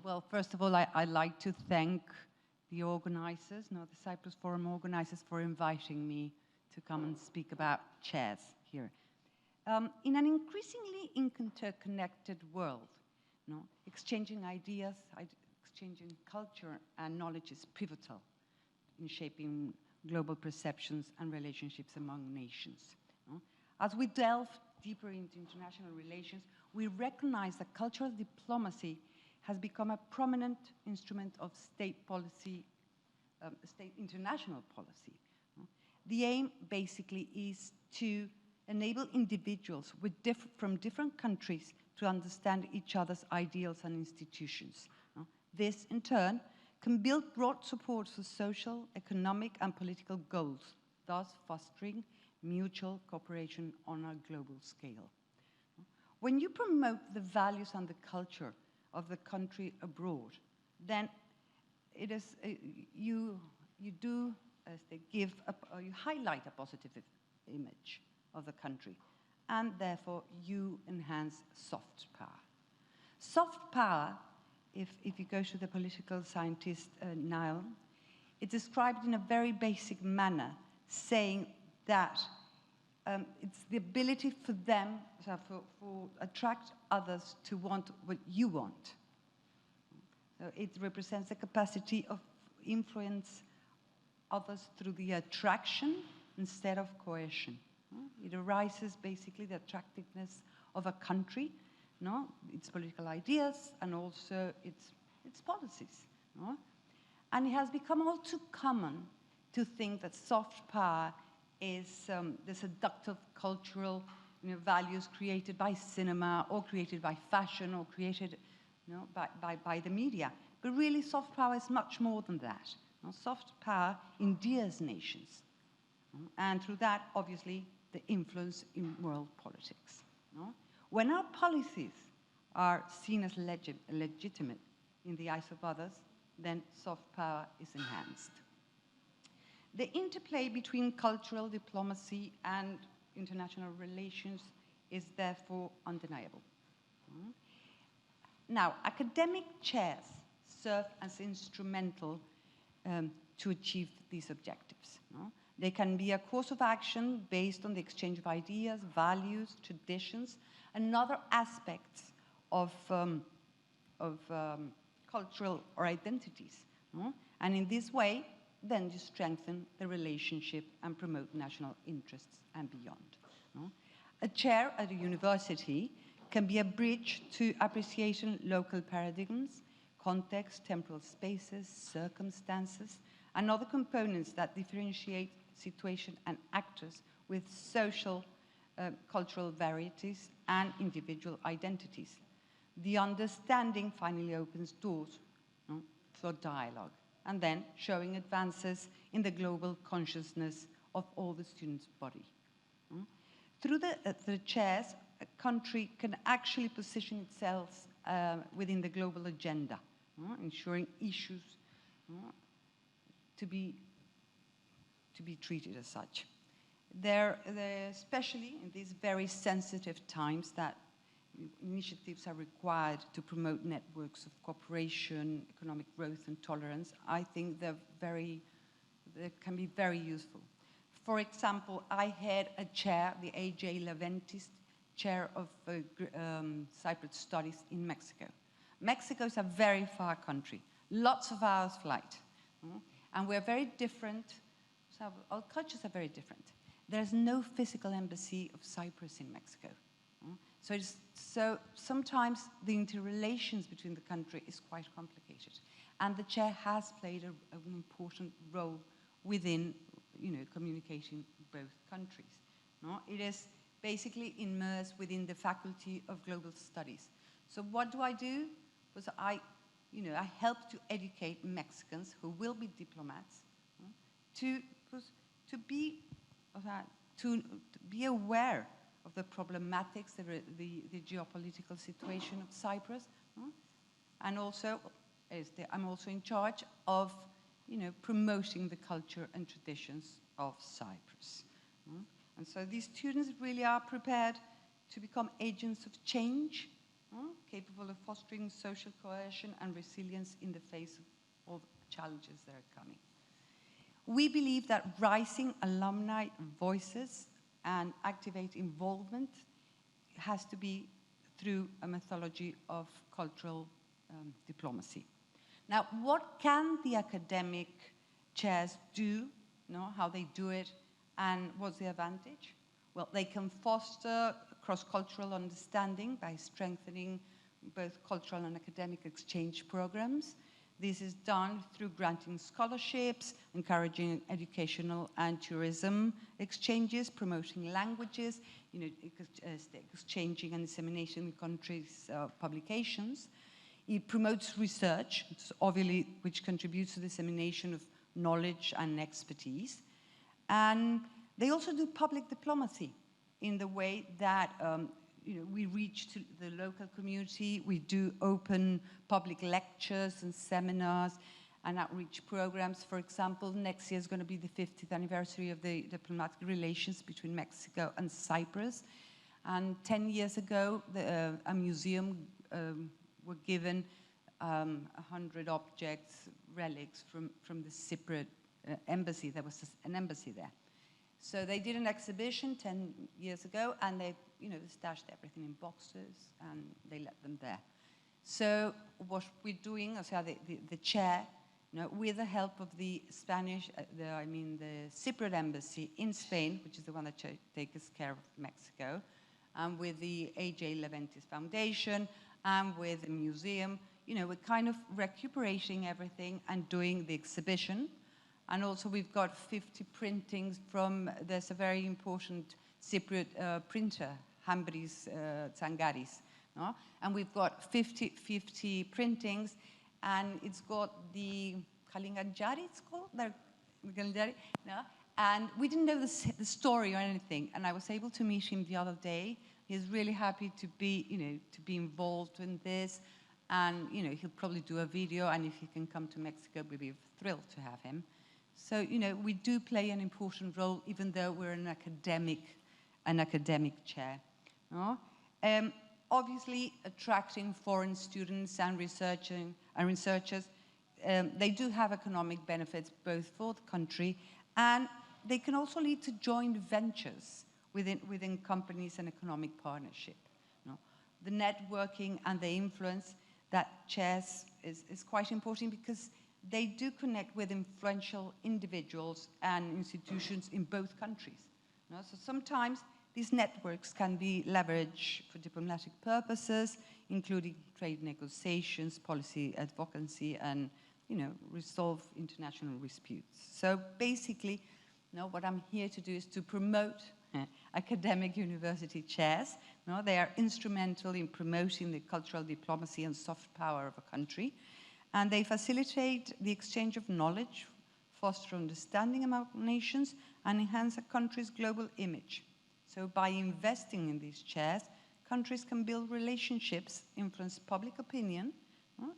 Well, first of all, I'd like to thank the organizers, the Cyprus Forum organizers, for inviting me to come and speak about chairs here. In an increasingly interconnected world, exchanging ideas, exchanging culture and knowledge is pivotal in shaping global perceptions and relationships among nations. As we delve deeper into international relations, we recognize that cultural diplomacy has become a prominent instrument of state policy, state international policy. The aim basically is to enable individuals from different countries to understand each other's ideals and institutions. This, in turn, can build broad support for social, economic, and political goals, thus fostering mutual cooperation on a global scale. When you promote the values and the culture of the country abroad, then it is, you do, as they give, you highlight a positive image of the country, and therefore you enhance soft power. Soft power, if you go to the political scientist Niall, it's described in a very basic manner, saying that it's the ability for them, for attract others to want what you want. So it represents the capacity of influence others through the attraction instead of coercion. It arises basically the attractiveness of a country, its political ideas and also its policies. And it has become all too common to think that soft power is the seductive cultural values created by cinema or created by fashion or created by the media. But really soft power is much more than that. Soft power endears nations. And through that, obviously, the influence in world politics. When our policies are seen as legitimate in the eyes of others, then soft power is enhanced. The interplay between cultural diplomacy and international relations is therefore undeniable. Now, academic chairs serve as instrumental to achieve these objectives. They can be a course of action based on the exchange of ideas, values, traditions, and other aspects of cultural or identities. And in this way, then you strengthen the relationship and promote national interests and beyond. A chair at a university can be a bridge to appreciation local paradigms, context, temporal spaces, circumstances, and other components that differentiate situation and actors with social, cultural varieties and individual identities. The understanding finally opens doors for dialogue, and then showing advances in the global consciousness of all the students' body. Through the chairs, a country can actually position itself within the global agenda, ensuring issues to be treated as such. They're especially in these very sensitive times that initiatives are required to promote networks of cooperation, economic growth, and tolerance. I think they can be very useful. For example, I had a chair, the A.J. Leventis chair of Cyprus Studies in Mexico. Mexico is a very far country, lots of hours flight, and we're very different. So our cultures are very different. There's no physical embassy of Cyprus in Mexico. So sometimes the interrelations between the country is quite complicated. And the chair has played an important role within communicating both countries. It is basically immersed within the Faculty of Global Studies. So what do? Was I help to educate Mexicans who will be diplomats to be aware of the problematics, the geopolitical situation of Cyprus, and also I'm also in charge of promoting the culture and traditions of Cyprus. And so these students really are prepared to become agents of change capable of fostering social cohesion and resilience in the face of all the challenges that are coming. We believe that rising alumni voices and activate involvement has to be through a methodology of cultural diplomacy. Now, what can the academic chairs do, how they do it, and what's the advantage? Well, they can foster cross-cultural understanding by strengthening both cultural and academic exchange programs. This is done through granting scholarships, encouraging educational and tourism exchanges, promoting languages, exchanging and dissemination in countries' publications. It promotes research, obviously, which contributes to the dissemination of knowledge and expertise. And they also do public diplomacy in the way that we reach to the local community. We do open public lectures and seminars and outreach programs. For example, next year is going to be the 50th anniversary of the diplomatic relations between Mexico and Cyprus. And 10 years ago, a museum were given 100 objects, relics from the Cypriot embassy. There was an embassy there. So they did an exhibition 10 years ago, and they stashed everything in boxes, and they let them there. So what we're doing, the chair, with the help of the Spanish, the Cypriot embassy in Spain, which is the one that takes care of Mexico, and with the A.J. Leventis Foundation, and with the museum, we're kind of recuperating everything and doing the exhibition. And also we've got 50 printings from, there's a very important Cypriot printer, Hambris Tsangaris. And we've got 50 printings, and it's got the Kalinganjari, it's called? And we didn't know the story or anything, and I was able to meet him the other day. He's really happy to be, to be involved in this, and he'll probably do a video, and if he can come to Mexico, we'll be thrilled to have him. So, we do play an important role, even though we're an academic chair. Obviously, attracting foreign students and researchers, they do have economic benefits both for the country, and they can also lead to joint ventures within companies and economic partnership. The networking and the influence that chairs is quite important, because they do connect with influential individuals and institutions in both countries. So sometimes these networks can be leveraged for diplomatic purposes, including trade negotiations, policy advocacy, and resolve international disputes. So basically, what I'm here to do is to promote academic university chairs. They are instrumental in promoting the cultural diplomacy and soft power of a country. And they facilitate the exchange of knowledge, foster understanding among nations, and enhance a country's global image. So by investing in these chairs, countries can build relationships, influence public opinion,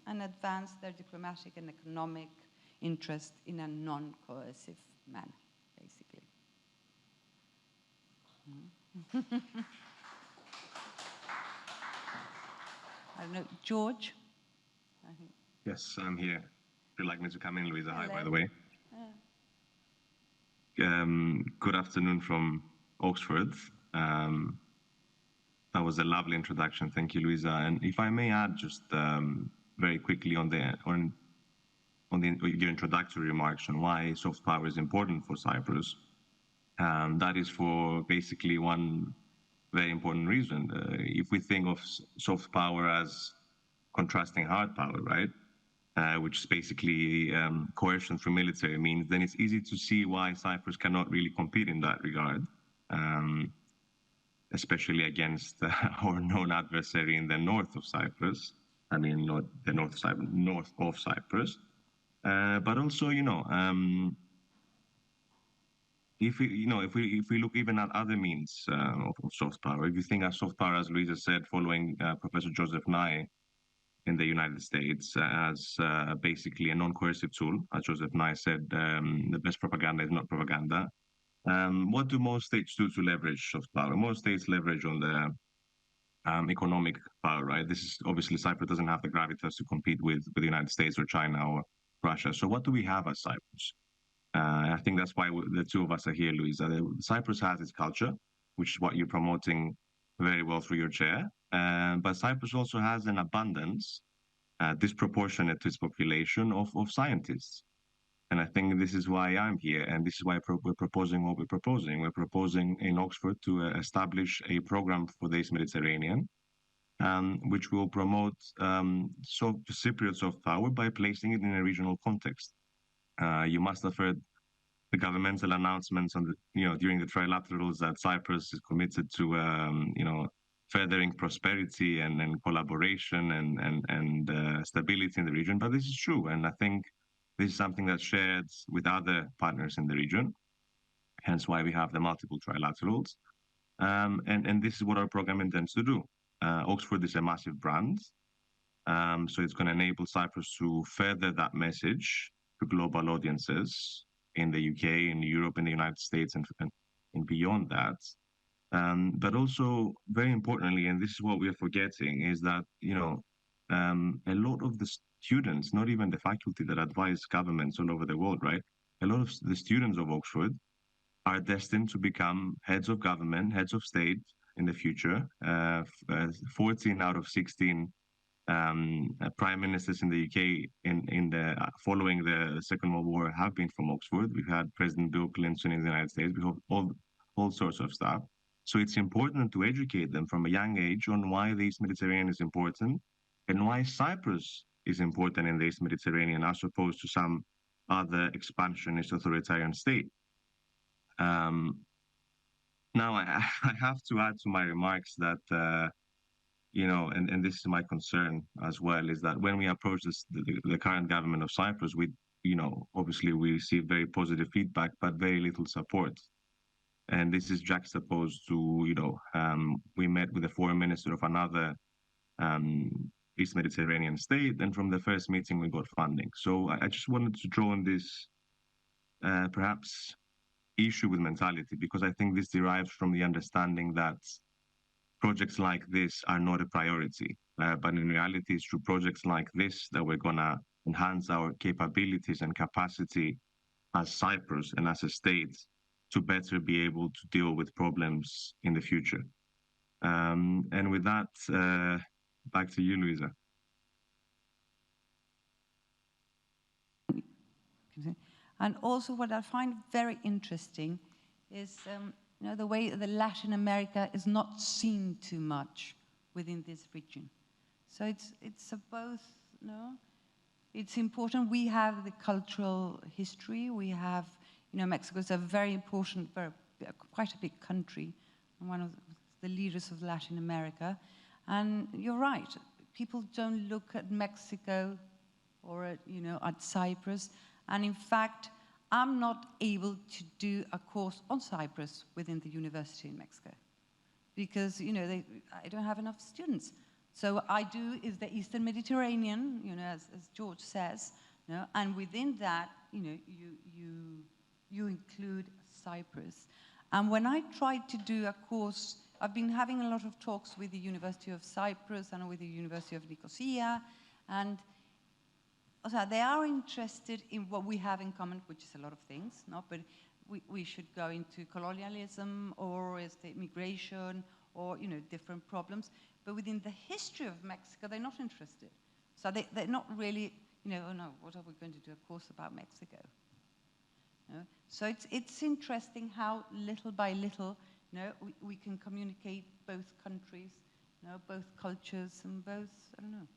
and advance their diplomatic and economic interest in a non-coercive manner, basically. I don't know, George? I think. Yes, I'm here. If you'd like me to come in, Luisa. Hello. Hi, by the way. Good afternoon from Oxford. That was a lovely introduction. Thank you, Luisa. And if I may add just very quickly on your introductory remarks on why soft power is important for Cyprus, that is for basically one very important reason. If we think of soft power as contrasting hard power, right? Which is basically coercion through military means, then it's easy to see why Cyprus cannot really compete in that regard, especially against our known adversary in the north of Cyprus. I mean, not the north of Cyprus, but also, if we look even at other means of soft power, if you think of soft power, as Luisa said, following Professor Joseph Nye in the United States, as basically a non-coercive tool, as Joseph Nye said, the best propaganda is not propaganda. What do most states do to leverage soft power? Most states leverage on economic power, right? This is obviously Cyprus doesn't have the gravitas to compete with the United States or China or Russia. So what do we have as Cyprus? I think that's why the two of us are here, Luisa. Cyprus has its culture, which is what you're promoting very well through your chair. But Cyprus also has an abundance, disproportionate to its population, of scientists. And I think this is why I'm here, and this is why we're proposing what we're proposing. We're proposing in Oxford to establish a program for the East Mediterranean, which will promote Cypriot soft power by placing it in a regional context. You must have heard the governmental announcements on during the trilaterals that Cyprus is committed to furthering prosperity and collaboration and stability in the region. But this is true, and I think this is something that's shared with other partners in the region. Hence why we have the multiple trilaterals, and this is what our program intends to do. Oxford is a massive brand, so it's going to enable Cyprus to further that message to global audiences in the UK, in Europe, in the United States, and beyond that. But also, very importantly, and this is what we are forgetting, is that a lot of the students, not even the faculty that advise governments all over the world, right? A lot of the students of Oxford are destined to become heads of government, heads of state in the future. 14 out of 16 prime ministers in the UK in the following the Second World War have been from Oxford. We've had President Bill Clinton in the United States. We have all sorts of stuff. So it's important to educate them from a young age on why the East Mediterranean is important and why Cyprus is important in the East Mediterranean as opposed to some other expansionist authoritarian state. Now, I have to add to my remarks that and this is my concern as well, is that when we approach the current government of Cyprus, obviously we receive very positive feedback, but very little support. And this is juxtaposed to, we met with the foreign minister of another East Mediterranean state, and from the first meeting we got funding. So I just wanted to draw on this perhaps issue with mentality, because I think this derives from the understanding that projects like this are not a priority, but in reality, it's through projects like this that we're going to enhance our capabilities and capacity as Cyprus and as a state to better be able to deal with problems in the future. And with that, back to you, Luisa. And also what I find very interesting is the way that Latin America is not seen too much within this region. So it's both, it's important. We have the cultural history. We have, Mexico is a very important, quite a big country, and one of the leaders of Latin America. And you're right, people don't look at Mexico or at Cyprus. And in fact, I'm not able to do a course on Cyprus within the university in Mexico because, I don't have enough students. So I do is the Eastern Mediterranean, as George says, and within that, you include Cyprus. And when I tried to do a course, I've been having a lot of talks with the University of Cyprus and with the University of Nicosia, and so they are interested in what we have in common, which is a lot of things, but we should go into colonialism or state migration or, different problems. But within the history of Mexico, they're not interested. So they're not really, oh no, what are we going to do a course about Mexico? So it's interesting how little by little, we can communicate both countries, both cultures and both, I don't know.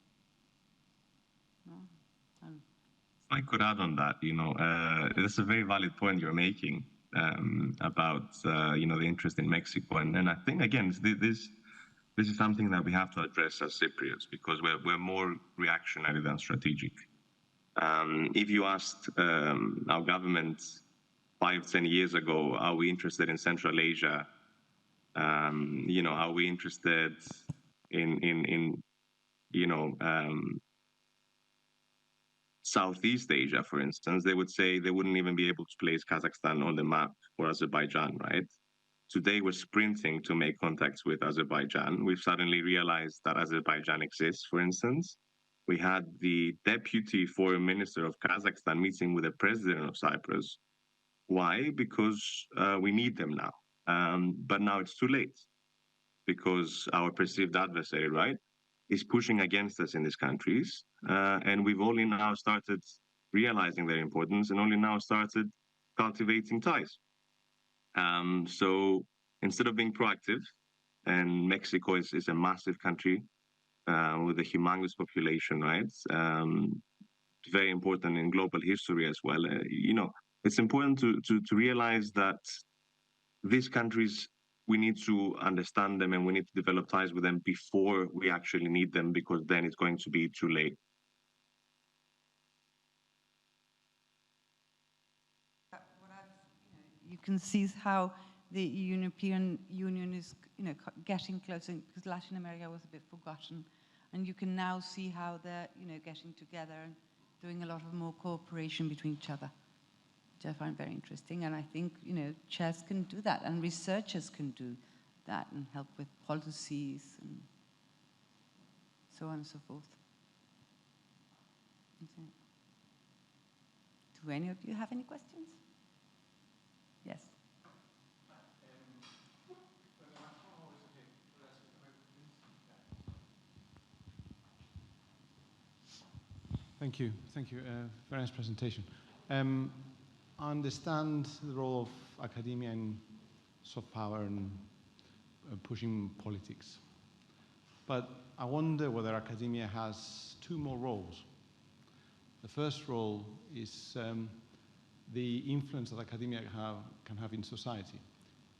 I could add on that, it's a very valid point you're making about, the interest in Mexico. And I think, again, this is something that we have to address as Cypriots because we're more reactionary than strategic. If you asked our government 5-10 years ago, are we interested in Central Asia? Are we interested in Southeast Asia, for instance, they would say they wouldn't even be able to place Kazakhstan on the map or Azerbaijan, right? today we're sprinting to make contacts with Azerbaijan. We've suddenly realized that Azerbaijan exists, for instance. We had the deputy foreign minister of Kazakhstan meeting with the president of Cyprus. Why? Because we need them now. But now it's too late because our perceived adversary, right, is pushing against us in these countries. And we've only now started realizing their importance and only now started cultivating ties. So instead of being proactive, and Mexico is a massive country with a humongous population, right? Very important in global history as well. It's important to realize that these countries, we need to understand them and we need to develop ties with them before we actually need them, because then it's going to be too late. You can see how the European Union is, getting closer, because Latin America was a bit forgotten, and you can now see how they're, getting together and doing a lot of more cooperation between each other, which I find very interesting. And I think, chairs can do that, and researchers can do that and help with policies and so on and so forth. Do any of you have any questions? Yes. Thank you. Thank you. Very nice presentation. I understand the role of academia in soft power and pushing politics. But I wonder whether academia has two more roles. The first role is the influence that academia can have in society.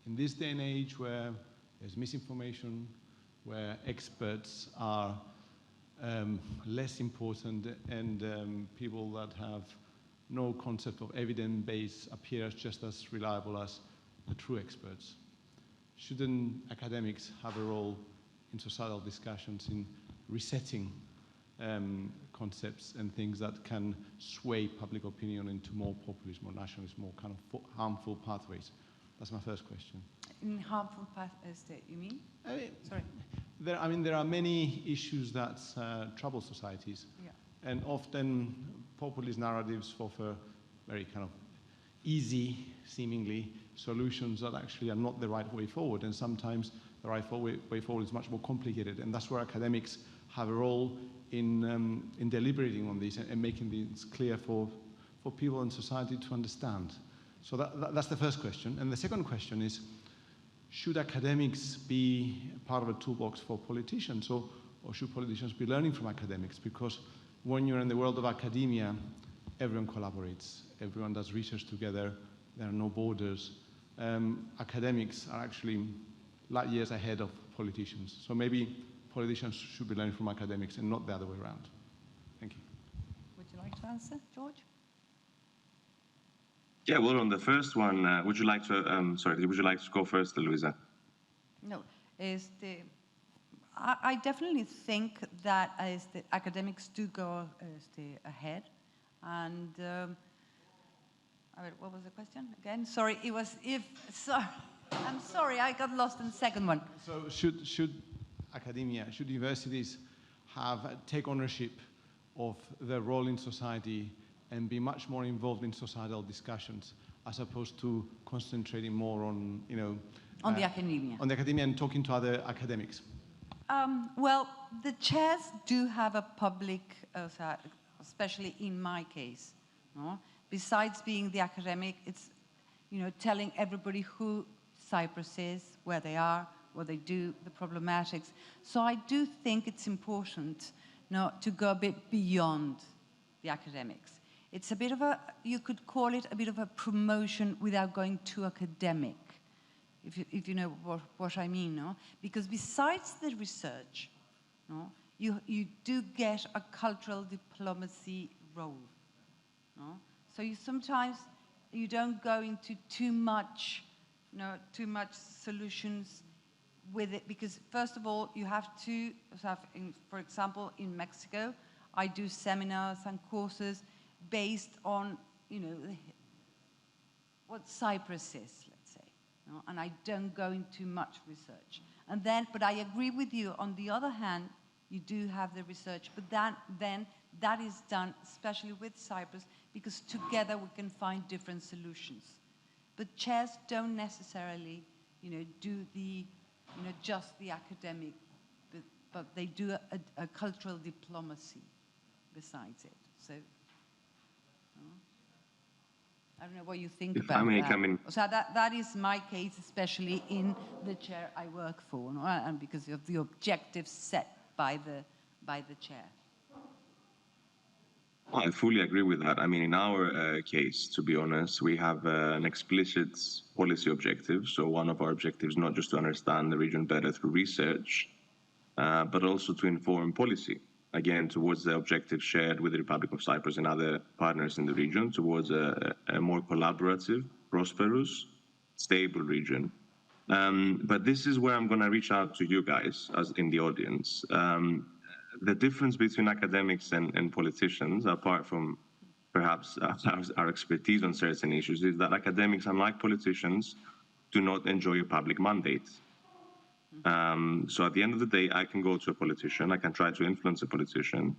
In this day and age where there's misinformation, where experts are less important and people that have no concept of evidence base appear just as reliable as the true experts. Shouldn't academics have a role in societal discussions in resetting concepts and things that can sway public opinion into more populism or nationalism, more kind of harmful pathways? That's my first question. In harmful pathways, you mean? Sorry. There are many issues that trouble societies, and often populist narratives offer very kind of easy, seemingly, solutions that actually are not the right way forward, and sometimes the right way forward is much more complicated, and that's where academics have a role in deliberating on this and making this clear for people in society to understand. So that's the first question. And the second question is, should academics be part of a toolbox for politicians, or should politicians be learning from academics? Because when you're in the world of academia, everyone collaborates, everyone does research together, there are no borders. Academics are actually light years ahead of politicians. So maybe politicians should be learning from academics and not the other way around. Thank you. Would you like to answer, George? Yeah, well, on the first one, would you like to go first, Luisa? No, I definitely think that the academics do go ahead, and what was the question again? Sorry, it was sorry, I'm sorry, I got lost in the second one. So should academia, should universities take ownership of their role in society and be much more involved in societal discussions, as opposed to concentrating more on, on the academia. On the academia and talking to other academics? Well, the chairs do have a public, especially in my case, no? Besides being the academic, it's, telling everybody who Cyprus is, where they are, what they do, the problematics. So I do think it's important to go a bit beyond the academics. It's a bit of you could call it a bit of a promotion without going too academic, if you know what I mean, no? Because besides the research, no, you do get a cultural diplomacy role, no? So sometimes you don't go into too much solutions with it, because first of all, you have to have, for example, in Mexico, I do seminars and courses based on, what Cyprus is, let's say. no? And I don't go into much research. And then, but I agree with you, on the other hand, you do have the research, but then that is done, especially with Cyprus, because together we can find different solutions. But chairs don't necessarily, do the, just the academic, but they do a cultural diplomacy besides it. So, I don't know what you think If about I may that. come in. So that is my case, especially in the chair I work for, no? And because of the objectives set by the chair. I fully agree with that. I mean, in our case, to be honest, we have an explicit policy objective. So one of our objectives, not just to understand the region better through research, but also to inform policy, again, towards the objective shared with the Republic of Cyprus and other partners in the region, towards a more collaborative, prosperous, stable region. But this is where I'm going to reach out to you guys, as in the audience. The difference between academics and politicians, apart from perhaps our expertise on certain issues, is that academics, unlike politicians, do not enjoy a public mandate. So at the end of the day, I can go to a politician, I can try to influence a politician.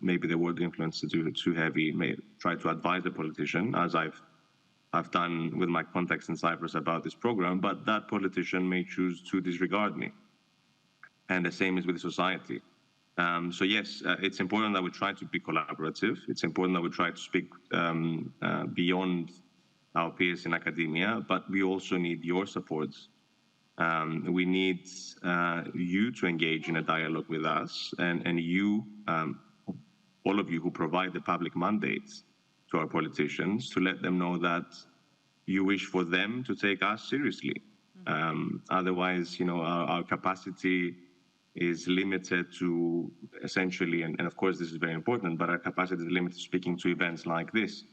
Maybe the word influence is too heavy, may try to advise a politician, as I've done with my contacts in Cyprus about this program, but that politician may choose to disregard me. And the same is with society. So yes, it's important that we try to be collaborative. It's important that we try to speak beyond our peers in academia, but we also need your support. We need you to engage in a dialogue with us, and you, all of you who provide the public mandates to our politicians, to let them know that you wish for them to take us seriously. Otherwise, our capacity is limited to essentially, and of course this is very important, but our capacity is limited to speaking to events like this.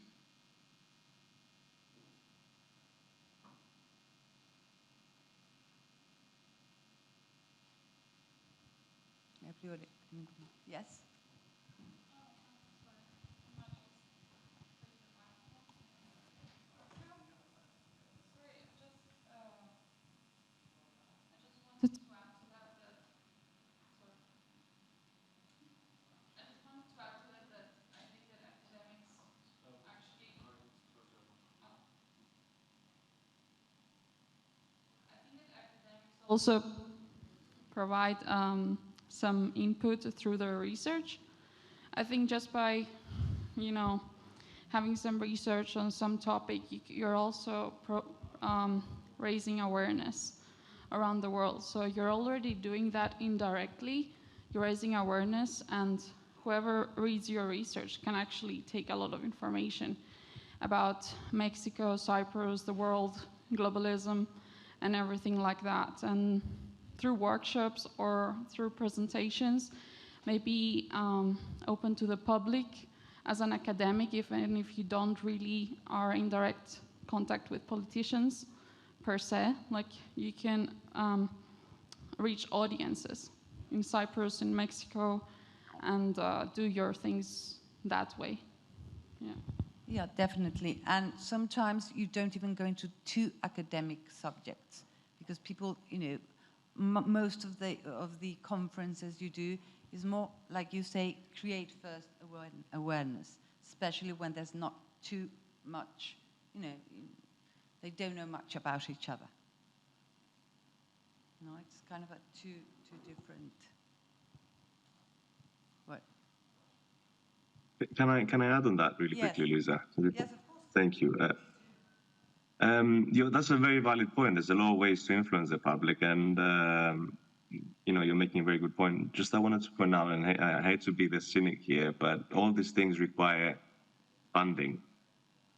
Yes? Also provide some input through their research. I think just by, having some research on some topic, you're also raising awareness around the world. So you're already doing that indirectly. You're raising awareness, and whoever reads your research can actually take a lot of information about Mexico, Cyprus, the world, globalism, and everything like that. And through workshops or through presentations, maybe open to the public as an academic, even if you don't really are in direct contact with politicians per se, like you can reach audiences in Cyprus, in Mexico, and do your things that way. Yeah. Yeah, definitely. And sometimes you don't even go into too academic subjects, because people, most of the conferences you do is more, like you say, create first awareness, especially when there's not too much, they don't know much about each other. No, it's kind of two different. What? Can I add on that really quickly, Luisa? Yes, of course. Thank you. That's a very valid point. There's a lot of ways to influence the public, and you're making a very good point. Just I wanted to point out, and I hate to be the cynic here, but all these things require funding,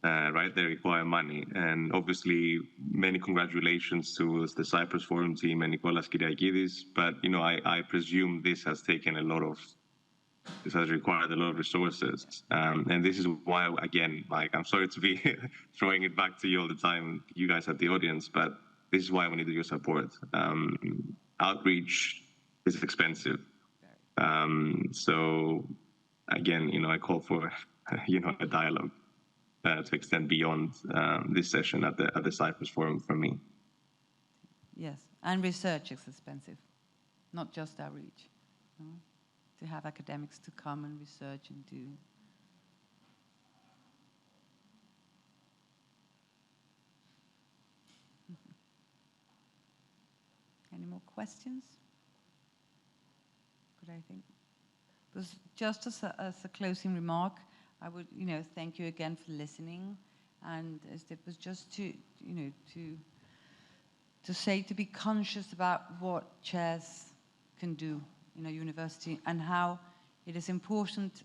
right? They require money, and obviously, many congratulations to the Cyprus Forum team and Nikolas Kyriakidis. But I presume this has required a lot of resources. And this is why, again, I'm sorry to be throwing it back to you all the time, you guys at the audience, but this is why we need your support. Outreach is expensive. So again, I call for, a dialogue to extend beyond this session at the Cyprus Forum for me. Yes, and research is expensive, not just outreach. You know, to have academics to come and research and do. Any more questions? Good, I think. Because just as a closing remark, I would, thank you again for listening, and as it was just to say, to be conscious about what chairs can do in a university and how it is important.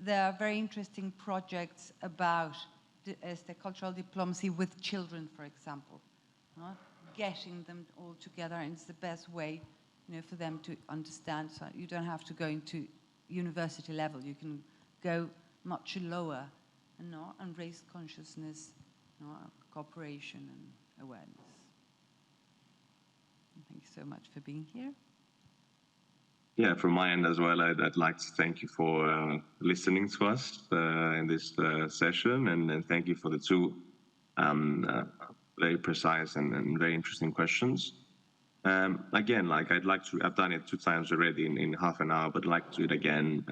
There are very interesting projects about the cultural diplomacy with children, for example. Getting them all together, and it's the best way, for them to understand. So you don't have to go into university level. You can go much lower, and raise consciousness, cooperation and awareness. And thank you so much for being here. Yeah, from my end as well, I'd like to thank you for listening to us in this session, and thank you for the two very precise and very interesting questions. Again, I've done it 2 times already in half an hour, but I'd like to do it again.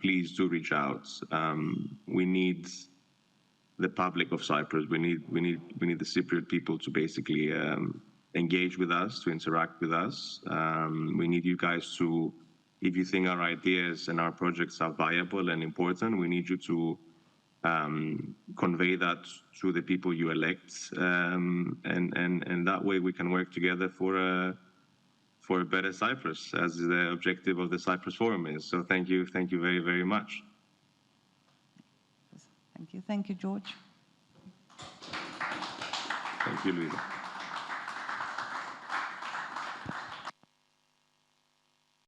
Please do reach out. We need the public of Cyprus. We need the Cypriot people to basically engage with us, to interact with us. We need you guys to, if you think our ideas and our projects are viable and important, we need you to convey that to the people you elect, and that way we can work together for a better Cyprus, as the objective of the Cyprus Forum is. So thank you very, very much. Thank you, George. Thank you, Luisa.